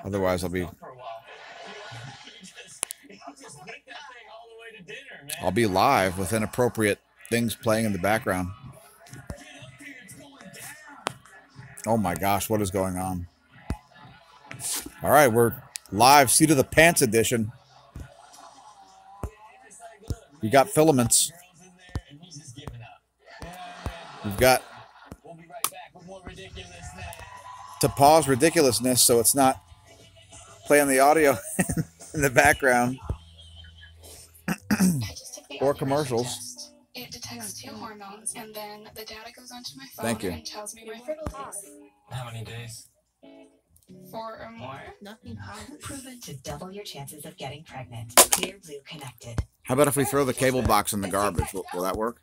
Otherwise, I'll be live with inappropriate things playing in the background. Oh my gosh, what is going on? All right, we're live, Seat of the Pants edition. We got filaments. We've got to pause ridiculousness so it's not playing the audio in the background or commercials. It detects 2 hormones, and then the data goes onto my Thank phone you. and tells me my fertile days. How many days? 4 or more. Nothing harmless. Proven to double your chances of getting pregnant. Clear Blue Connected. How about if we throw the cable box in the garbage? Will that work?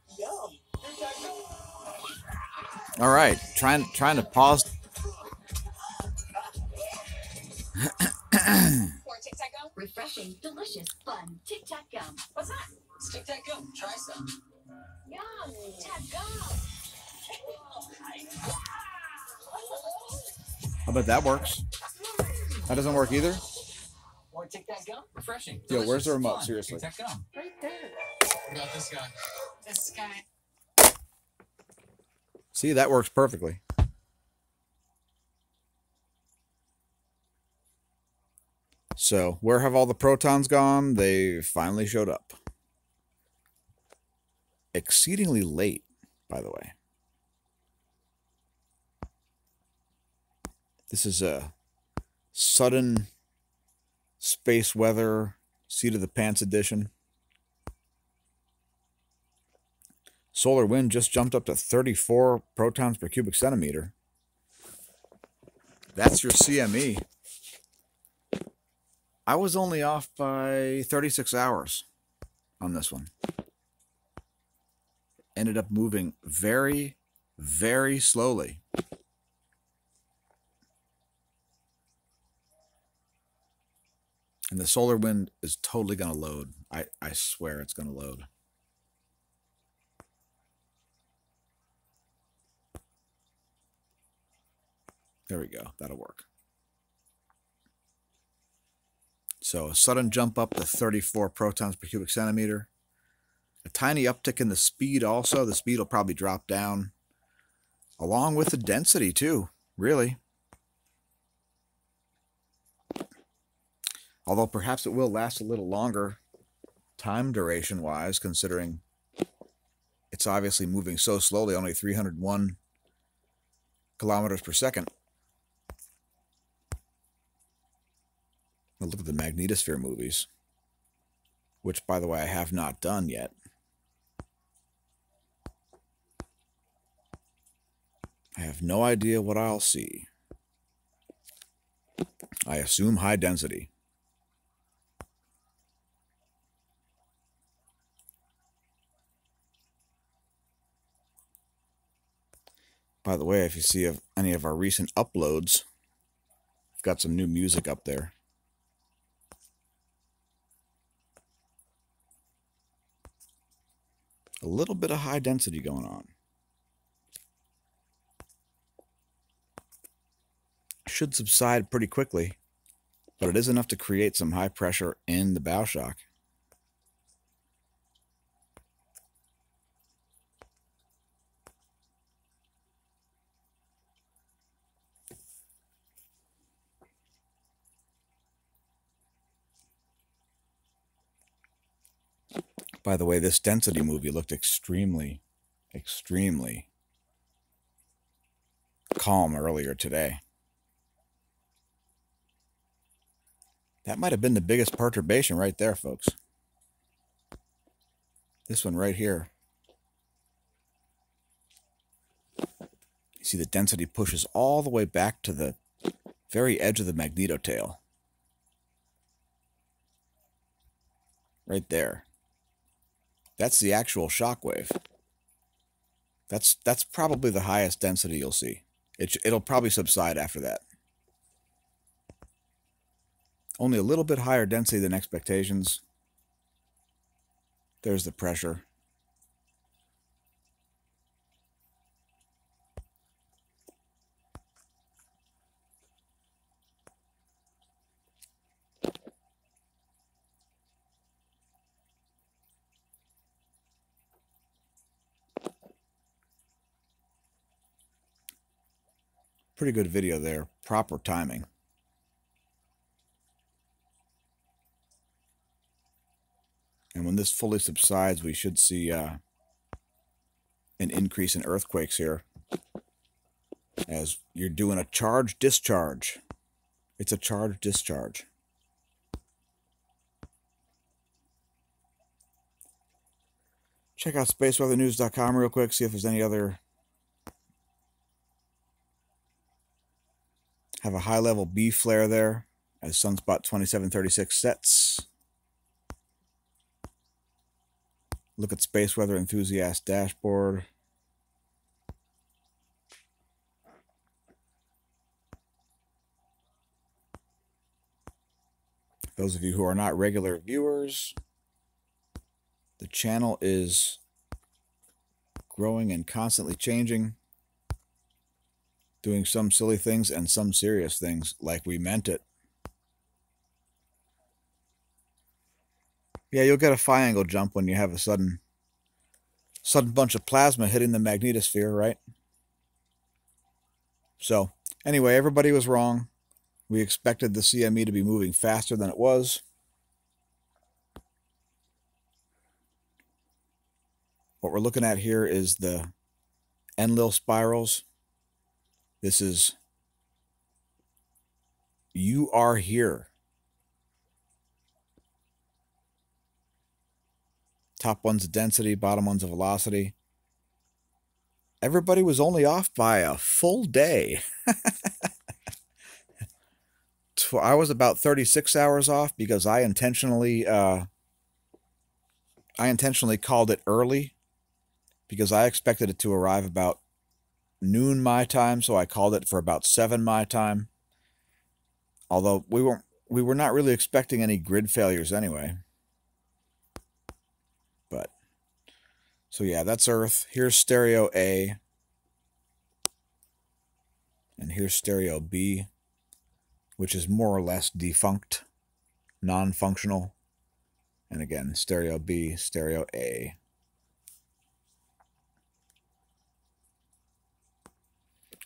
All right, trying to pause. Refreshing, delicious, fun. Tic Tac gum. What's that? It's Tic Tac gum. Try some. Yum. Tac gum. How about that works? That doesn't work either? More Tic Tac gum? Refreshing. Yo, where's the delicious, remote? fun. Seriously. Tic Tac gum. Right there. What about this guy? This guy. See, that works perfectly. So, where have all the protons gone? They finally showed up. Exceedingly late, by the way. This is a sudden space weather Seat of the Pants edition. Solar wind just jumped up to 34 protons per cubic centimeter. That's your CME. I was only off by 36 hours on this one. Ended up moving very, very slowly. And the solar wind is totally going to load. I swear it's going to load. There we go. That'll work. So a sudden jump up to 34 protons per cubic centimeter. A tiny uptick in the speed also. The speed will probably drop down along with the density too, really. Although perhaps it will last a little longer time duration wise, considering it's obviously moving so slowly, only 301 kilometers per second. Well, look at the magnetosphere movies, which, by the way, I have not done yet. I have no idea what I'll see. I assume high density. By the way, if you see any of our recent uploads, I've got some new music up there. A little bit of high density going on. Should subside pretty quickly, but it is enough to create some high pressure in the bow shock. By the way, this density movie looked extremely, extremely calm earlier today. That might have been the biggest perturbation right there, folks. This one right here. You see the density pushes all the way back to the very edge of the magnetotail. Right there. That's the actual shock wave. That's probably the highest density you'll see. It'll probably subside after that. Only a little bit higher density than expectations. There's the pressure. Pretty good video there. Proper timing. And when this fully subsides, we should see an increase in earthquakes here, as you're doing a charge-discharge. It's a charge-discharge. Check out spaceweathernews.com real quick, see if there's any other. Have a high-level B flare there as sunspot 2736 sets. Look at Space Weather Enthusiast dashboard. Those of you who are not regular viewers, the channel is growing and constantly changing, doing some silly things and some serious things like we meant it. Yeah, you'll get a phi angle jump when you have a sudden bunch of plasma hitting the magnetosphere, right? So, anyway, everybody was wrong. We expected the CME to be moving faster than it was. What we're looking at here is the Enlil spirals. This is you are here. Top one's a density, bottom one's a velocity. Everybody was only off by a full day. I was about 36 hours off because I intentionally called it early because I expected it to arrive about noon my time, so I called it for about 7 my time. Although we were not really expecting any grid failures anyway. But so yeah, that's Earth. Here's stereo A. And here's stereo B, which is more or less defunct, non-functional. And again, stereo B, stereo A.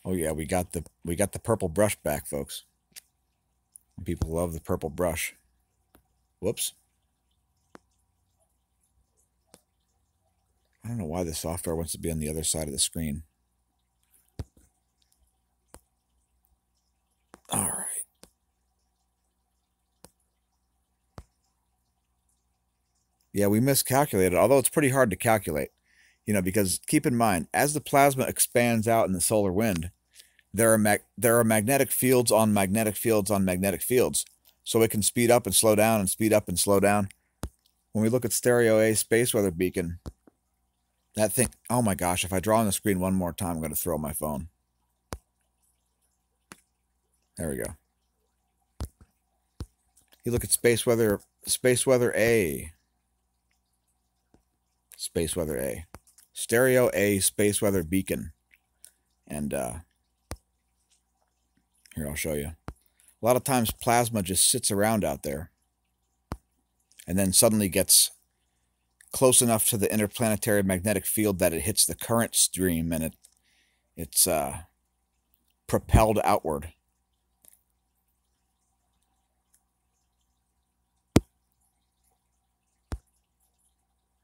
Oh yeah, we got the purple brush back, folks. People love the purple brush. Whoops. I don't know why the software wants to be on the other side of the screen. All right. Yeah, we miscalculated, although it's pretty hard to calculate, you know, because keep in mind, as the plasma expands out in the solar wind, there are magnetic fields on magnetic fields on magnetic fields. So it can speed up and slow down and speed up and slow down. When we look at stereo A space weather beacon, that thing, oh my gosh, if I draw on the screen one more time, I'm going to throw my phone. There we go. You look at space weather A. Space weather A. Stereo A space weather beacon. And here, I'll show you. A lot of times plasma just sits around out there and then suddenly gets close enough to the interplanetary magnetic field that it hits the current stream and it's propelled outward.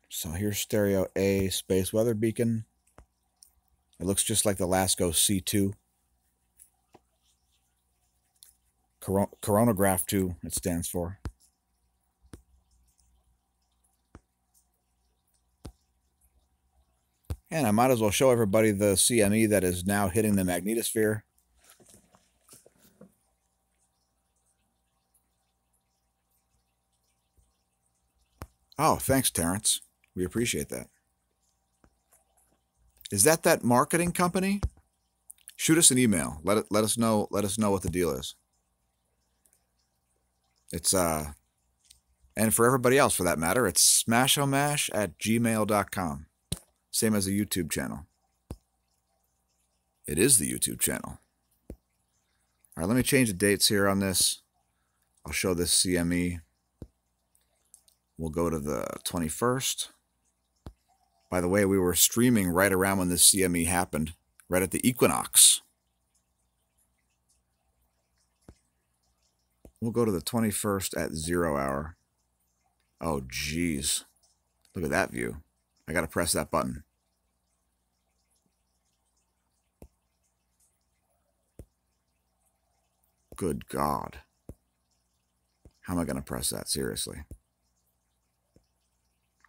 So here's stereo A space weather beacon. It looks just like the LASCO C2. Coronagraph 2, it stands for. And I might as well show everybody the CME that is now hitting the magnetosphere. Oh, thanks, Terrence. We appreciate that. Is that marketing company? Shoot us an email. Let us know what the deal is. It's and for everybody else for that matter, it's smashomash@gmail.com. Same as the YouTube channel. It is the YouTube channel. All right, let me change the dates here on this. I'll show this CME. We'll go to the 21st. By the way, we were streaming right around when this CME happened, right at the equinox. We'll go to the 21st at 0 hour. Oh, geez. Look at that view. I got to press that button. Good God. How am I going to press that? Seriously.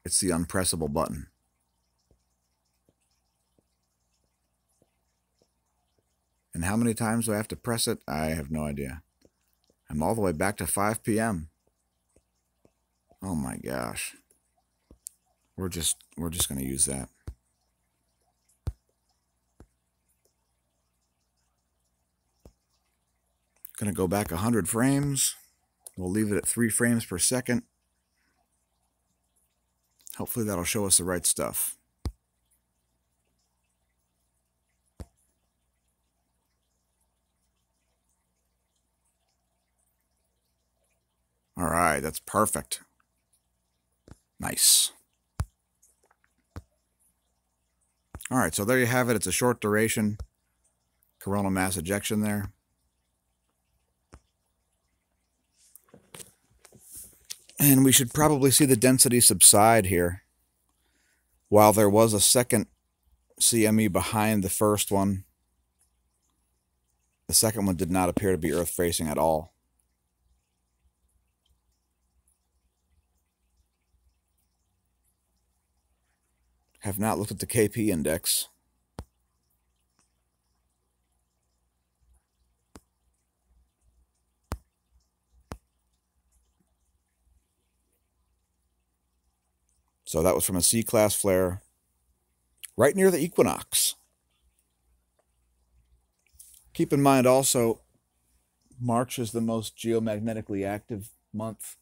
It's the unpressable button. And how many times do I have to press it? I have no idea. I'm all the way back to 5 p.m. Oh my gosh. We're just going to use that. Going to go back 100 frames. We'll leave it at 3 frames per second. Hopefully that'll show us the right stuff. All right, that's perfect. Nice. All right, so there you have it. It's a short duration coronal mass ejection there. And we should probably see the density subside here. While there was a second CME behind the first one, the second one did not appear to be Earth-facing at all. Have not looked at the KP index. So that was from a C-class flare right near the equinox. Keep in mind also, March is the most geomagnetically active month.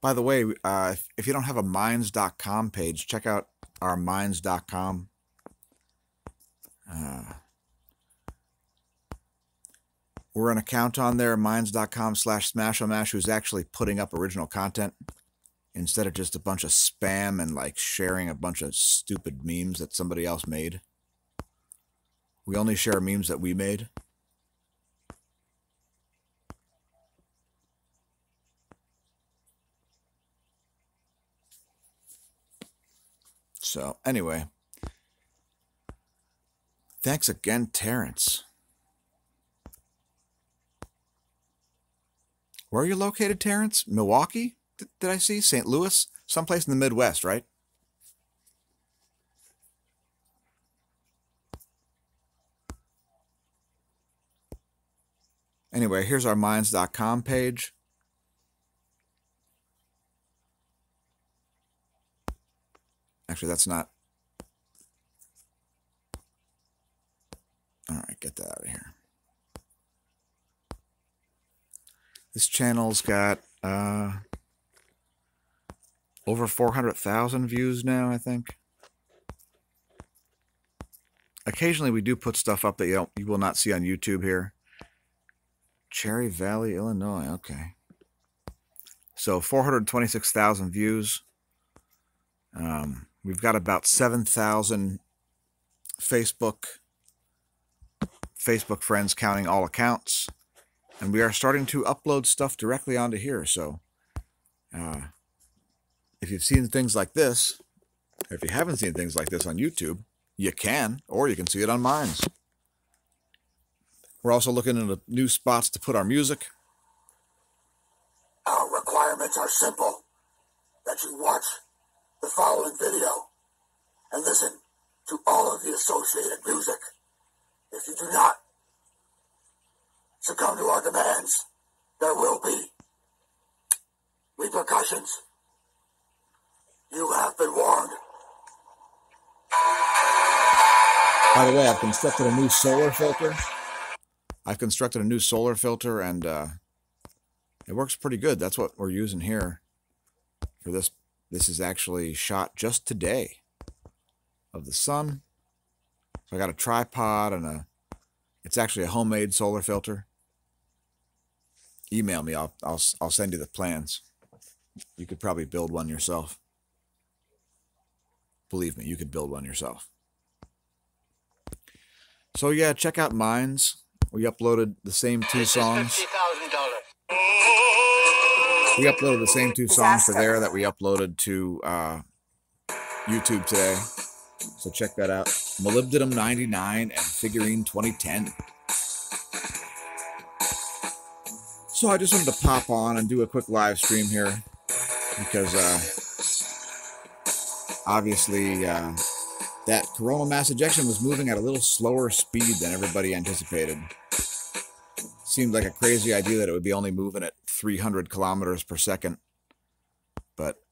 By the way, if you don't have a minds.com page, check out our minds.com. We're an account on there, minds.com/smAsho, who's actually putting up original content instead of just a bunch of spam and like sharing a bunch of stupid memes that somebody else made. We only share memes that we made. So, anyway, thanks again, Terrence. Where are you located, Terrence? Milwaukee? Did I see? St. Louis? Someplace in the Midwest, right? Anyway, here's our minds.com page. Actually, that's not. All right, get that out of here. This channel's got over 400,000 views now, I think. Occasionally, we do put stuff up that you will not see on YouTube here. Cherry Valley, Illinois. Okay. So 426,000 views. We've got about 7,000 Facebook friends counting all accounts. And we are starting to upload stuff directly onto here. So if you've seen things like this, or if you haven't seen things like this on YouTube, you can, or you can see it on Minds. We're also looking into new spots to put our music. Our requirements are simple. That you watch the following video and listen to all of the associated music. If you do not succumb to our demands, there will be repercussions. You have been warned. By the way, I've constructed a new solar filter. And it works pretty good. That's what we're using here for this. This is actually shot just today of the sun. So I got a tripod and it's actually a homemade solar filter. Email me, I'll send you the plans. You could probably build one yourself. Believe me, you could build one yourself. So yeah, check out Minds. We uploaded the same two songs. We uploaded the same two songs for there that we uploaded to YouTube today. So check that out. Molybdenum 99 and Figurine 2010. So I just wanted to pop on and do a quick live stream here because obviously that coronal mass ejection was moving at a little slower speed than everybody anticipated. Seemed like a crazy idea that it would be only moving at 300 kilometers per second, but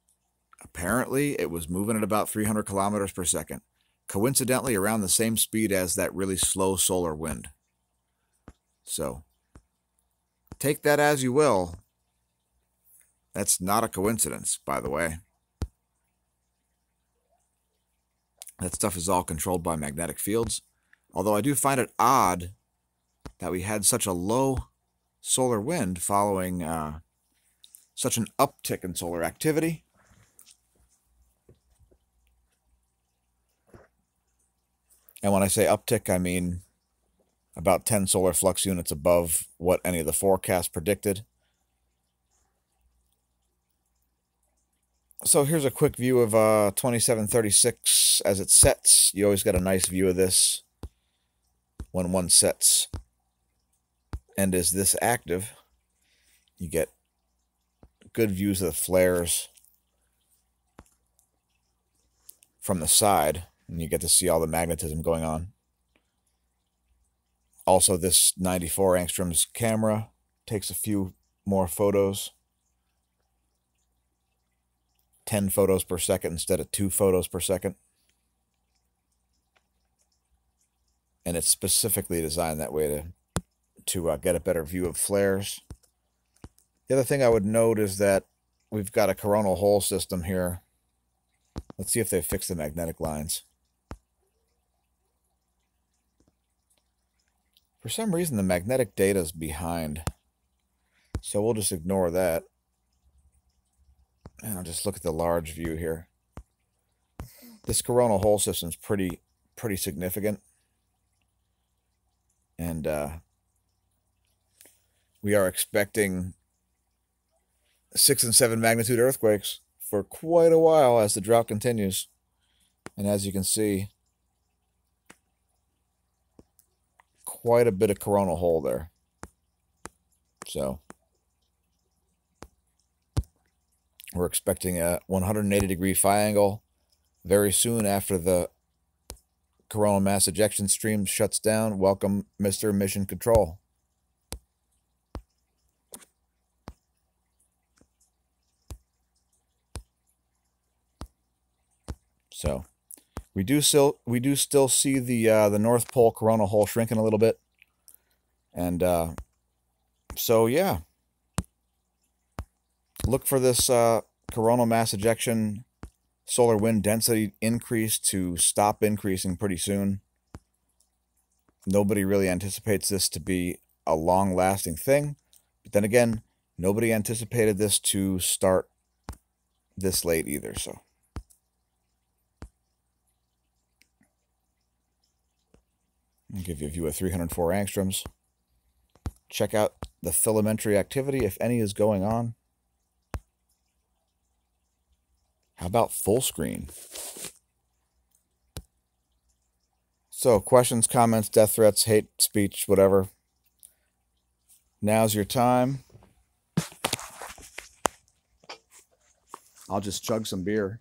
apparently it was moving at about 300 kilometers per second, coincidentally around the same speed as that really slow solar wind. So take that as you will. That's not a coincidence, by the way. That stuff is all controlled by magnetic fields. Although I do find it odd that we had such a low solar wind following such an uptick in solar activity. And when I say uptick, I mean about 10 solar flux units above what any of the forecasts predicted. So here's a quick view of 2736 as it sets. You always get a nice view of this when one sets. And is this active? You get good views of the flares from the side, and you get to see all the magnetism going on. Also, this 94 angstroms camera takes a few more photos. 10 photos per second instead of 2 photos per second. And it's specifically designed that way to get a better view of flares. The other thing I would note is that we've got a coronal hole system here. Let's see if they fix the magnetic lines. For some reason, the magnetic data is behind. So we'll just ignore that. And I'll just look at the large view here. This coronal hole system is pretty significant. And we are expecting 6 and 7 magnitude earthquakes for quite a while as the drought continues. And as you can see, quite a bit of coronal hole there. So we're expecting a 180-degree phi angle very soon after the coronal mass ejection stream shuts down. Welcome, Mr. Mission Control. So we do still see the North Pole coronal hole shrinking a little bit, and so yeah, look for this coronal mass ejection solar wind density increase to stop increasing pretty soon. Nobody really anticipates this to be a long-lasting thing, but then again, nobody anticipated this to start this late either. So I'll give you a view of 304 angstroms. Check out the filamentary activity, if any is going on. How about full screen? So, questions, comments, death threats, hate speech, whatever. Now's your time. I'll just chug some beer.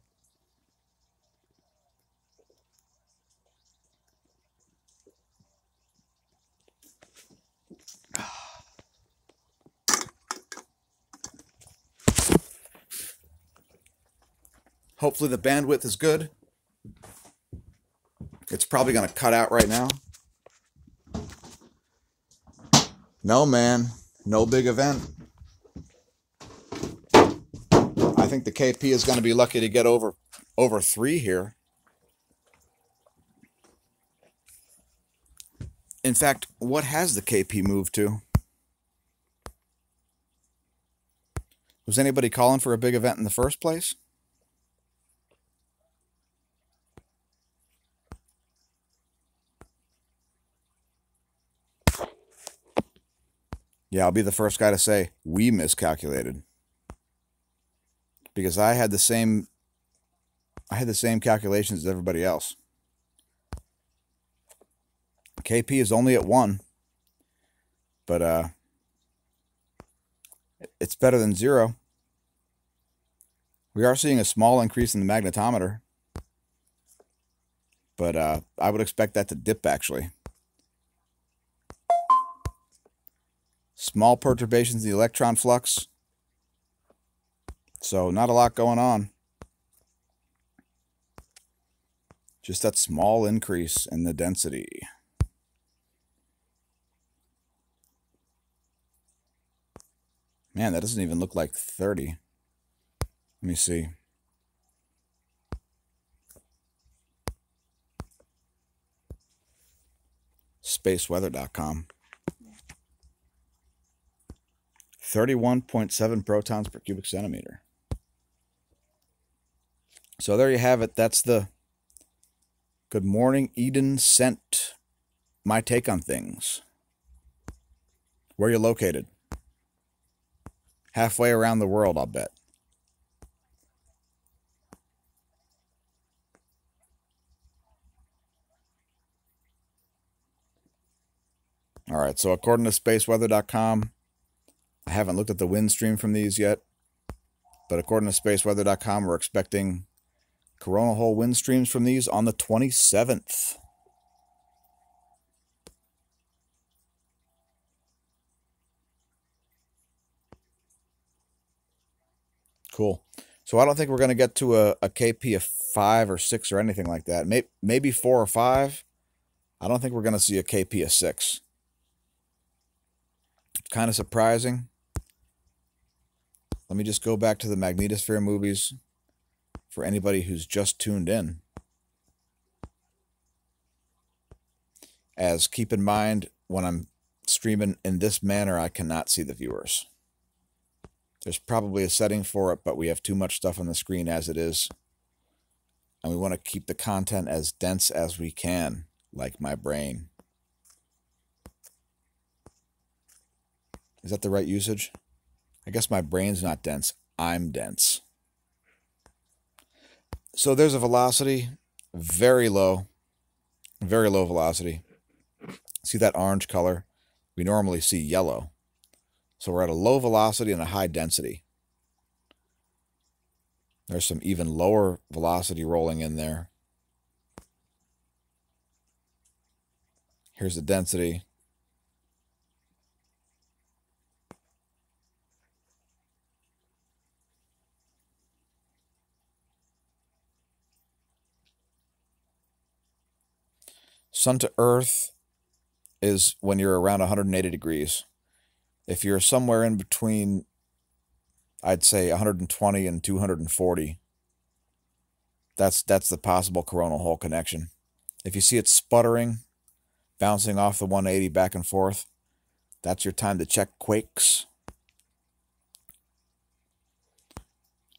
Hopefully the bandwidth is good. It's probably going to cut out right now. No, man. No big event. I think the KP is going to be lucky to get over 3 here. In fact, what has the KP moved to? Was anybody calling for a big event in the first place? Yeah, I'll be the first guy to say we miscalculated. Because I had the same calculations as everybody else. KP is only at 1. But it's better than 0. We are seeing a small increase in the magnetometer. But I would expect that to dip, actually. Small perturbations in the electron flux. So not a lot going on. Just that small increase in the density. Man, that doesn't even look like 30. Let me see. SpaceWeather.com. 31.7 protons per cubic centimeter. So there you have it. That's the Good Morning Eden sent my take on things. Where you're located. Halfway around the world, I'll bet. All right, so according to spaceweather.com, I haven't looked at the wind stream from these yet, but according to spaceweather.com, we're expecting coronal hole wind streams from these on the 27th. Cool. So I don't think we're going to get to a KP of 5 or 6 or anything like that. Maybe 4 or 5. I don't think we're going to see a KP of 6. Kind of surprising. Let me just go back to the magnetosphere movies for anybody who's just tuned in. As keep in mind, when I'm streaming in this manner, I cannot see the viewers. There's probably a setting for it, but we have too much stuff on the screen as it is. And we want to keep the content as dense as we can, like my brain. Is that the right usage? I guess my brain's not dense. I'm dense. So there's a velocity, very low velocity. See that orange color? We normally see yellow. So we're at a low velocity and a high density. There's some even lower velocity rolling in there. Here's the density. Sun to Earth is when you're around 180 degrees. If you're somewhere in between, I'd say 120 and 240, that's the possible coronal hole connection. If you see it sputtering, bouncing off the 180 back and forth, that's your time to check quakes.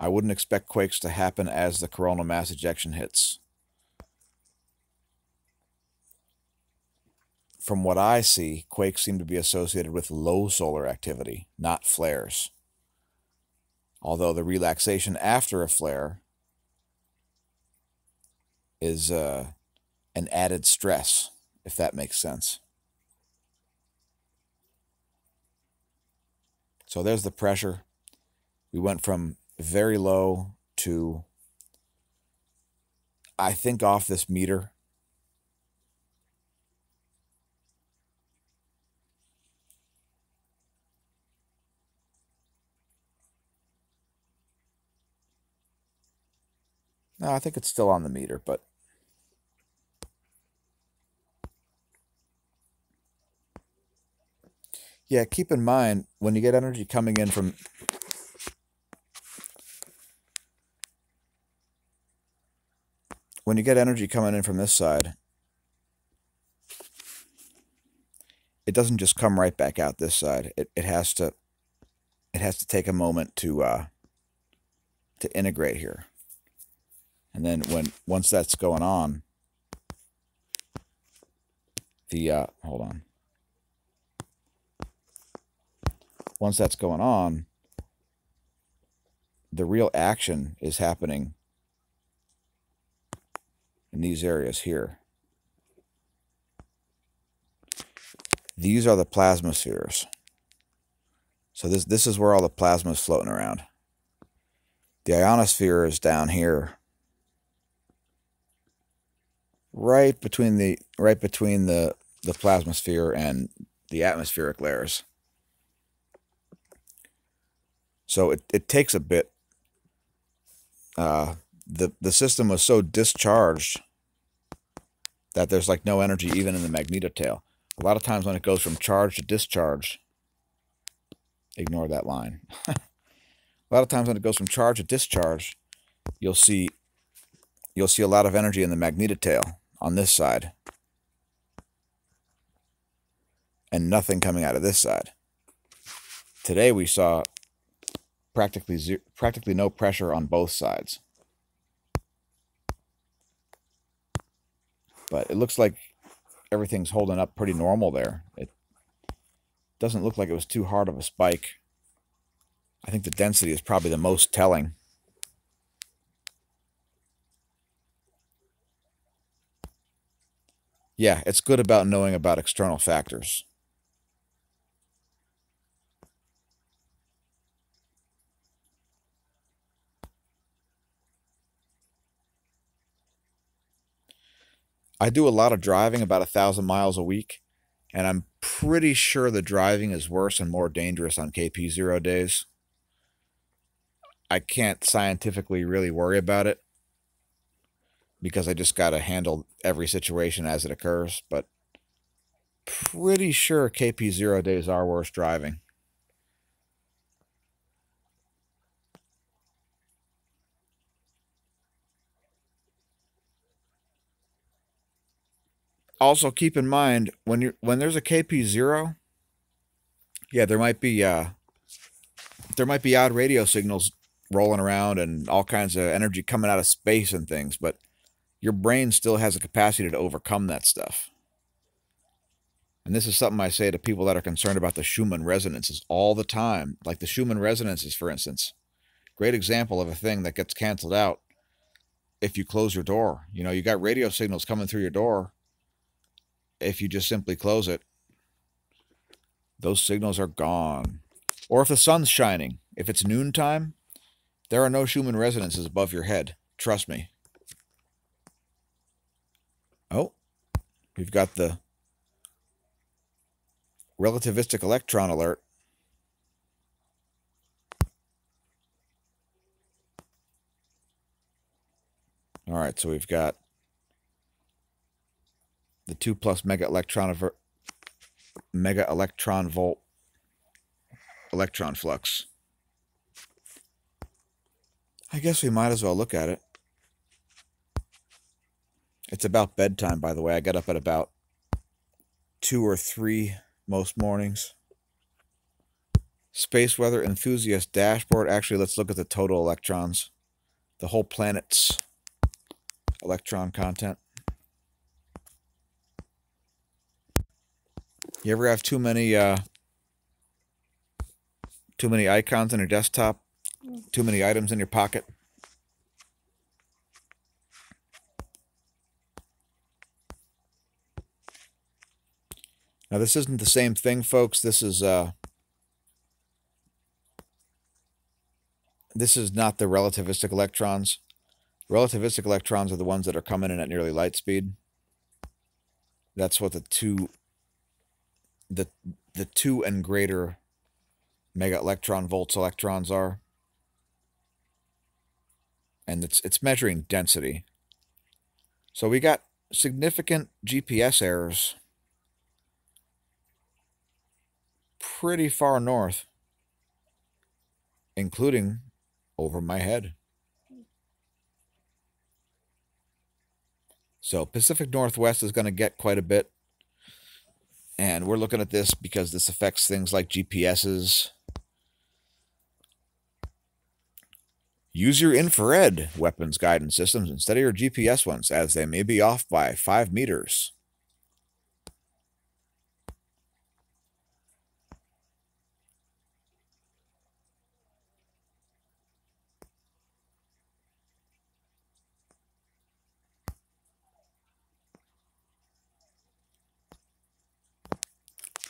I wouldn't expect quakes to happen as the coronal mass ejection hits. From what I see, quakes seem to be associated with low solar activity, not flares. Although the relaxation after a flare is an added stress, if that makes sense. So there's the pressure. We went from very low to, I think, off this meter. No, I think it's still on the meter, but yeah, keep in mind when you get energy coming in from this side, it doesn't just come right back out this side. It has to take a moment to integrate here. And then once that's going on, hold on. Once that's going on, the real action is happening in these areas here. These are the plasma spheres. So this is where all the plasma is floating around. The ionosphere is down here, right between the plasma sphere and the atmospheric layers. So it takes a bit. The system was so discharged that there's like no energy even in the magnetotail. A lot of times when it goes from charge to discharge, ignore that line. A lot of times when it goes from charge to discharge, you'll see a lot of energy in the magnetotail on this side and nothing coming out of this side. Today we saw practically no pressure on both sides. But it looks like everything's holding up pretty normal there. It doesn't look like it was too hard of a spike. I think the density is probably the most telling. Yeah, it's good about knowing about external factors. I do a lot of driving, about 1,000 miles a week, and I'm pretty sure the driving is worse and more dangerous on KP0 days. I can't scientifically really worry about it because I just got to handle every situation as it occurs, but pretty sure KP0 days are worse driving. Also, keep in mind when there's a KP0, yeah, there might be odd radio signals rolling around and all kinds of energy coming out of space and things, but your brain still has a capacity to overcome that stuff. And this is something I say to people that are concerned about the Schumann resonances all the time. Like the Schumann resonances, for instance. Great example of a thing that gets canceled out if you close your door. You know, you got radio signals coming through your door. If you just simply close it, those signals are gone. Or if the sun's shining, if it's noontime, there are no Schumann resonances above your head. Trust me. Oh, we've got the relativistic electron alert. All right, so we've got the 2+ mega electron volt electron flux. I guess we might as well look at it. It's about bedtime, by the way. I get up at about 2 or 3 most mornings. Space Weather Enthusiast dashboard. Actually, let's look at the total electrons. The whole planet's electron content. You ever have too many icons on your desktop? Too many items in your pocket? Now, this isn't the same thing, folks. This is not the relativistic electrons. Relativistic electrons are the ones that are coming in at nearly light speed. That's what the 2 and greater mega electron volts electrons are. And it's measuring density. So we got significant GPS errors pretty far north, including over my head. So Pacific Northwest is going to get quite a bit. And we're looking at this because this affects things like GPSs. Use your infrared weapons guidance systems instead of your GPS ones, as they may be off by 5 meters.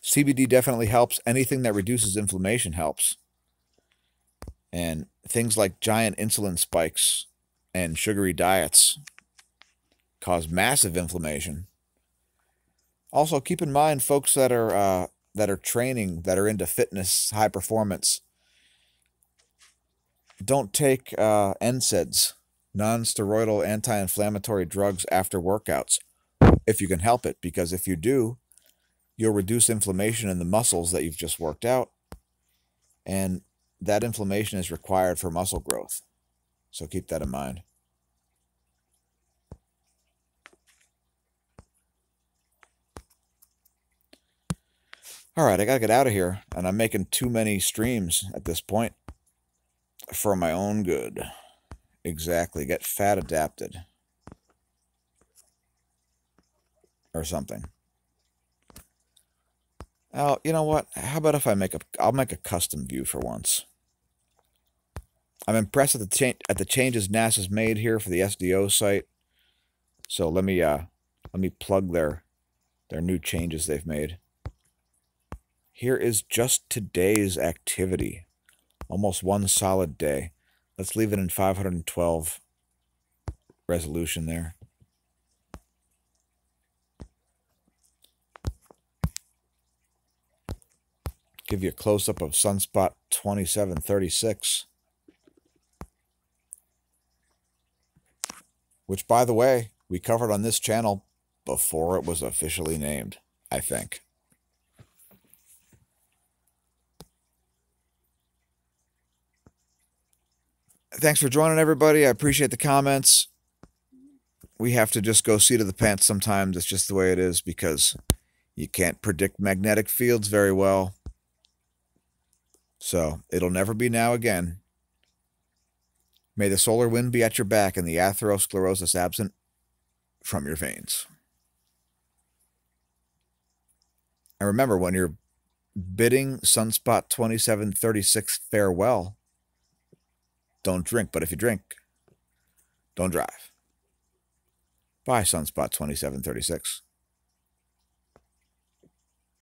CBD definitely helps. Anything that reduces inflammation helps. And things like giant insulin spikes and sugary diets cause massive inflammation. Also, keep in mind, folks that are training, that are into fitness, high performance, don't take NSAIDs, non-steroidal anti-inflammatory drugs, after workouts, if you can help it, because if you do, you'll reduce inflammation in the muscles that you've just worked out, and that inflammation is required for muscle growth. So keep that in mind. All right, I got to get out of here, and I'm making too many streams at this point for my own good. Exactly, get fat adapted or something. Oh, you know what? How about if I'll make a custom view for once. I'm impressed at the changes NASA's made here for the SDO site. So let me plug their new changes they've made. Here is just today's activity. Almost one solid day. Let's leave it in 512 resolution there. Give you a close-up of sunspot 2736. Which, by the way, we covered on this channel before it was officially named, I think. Thanks for joining, everybody. I appreciate the comments. We have to just go seat of the pants sometimes. It's just the way it is, because you can't predict magnetic fields very well. So, it'll never be now again. May the solar wind be at your back and the atherosclerosis absent from your veins. And remember, when you're bidding sunspot 2736 farewell, don't drink. But if you drink, don't drive. Bye, sunspot 2736.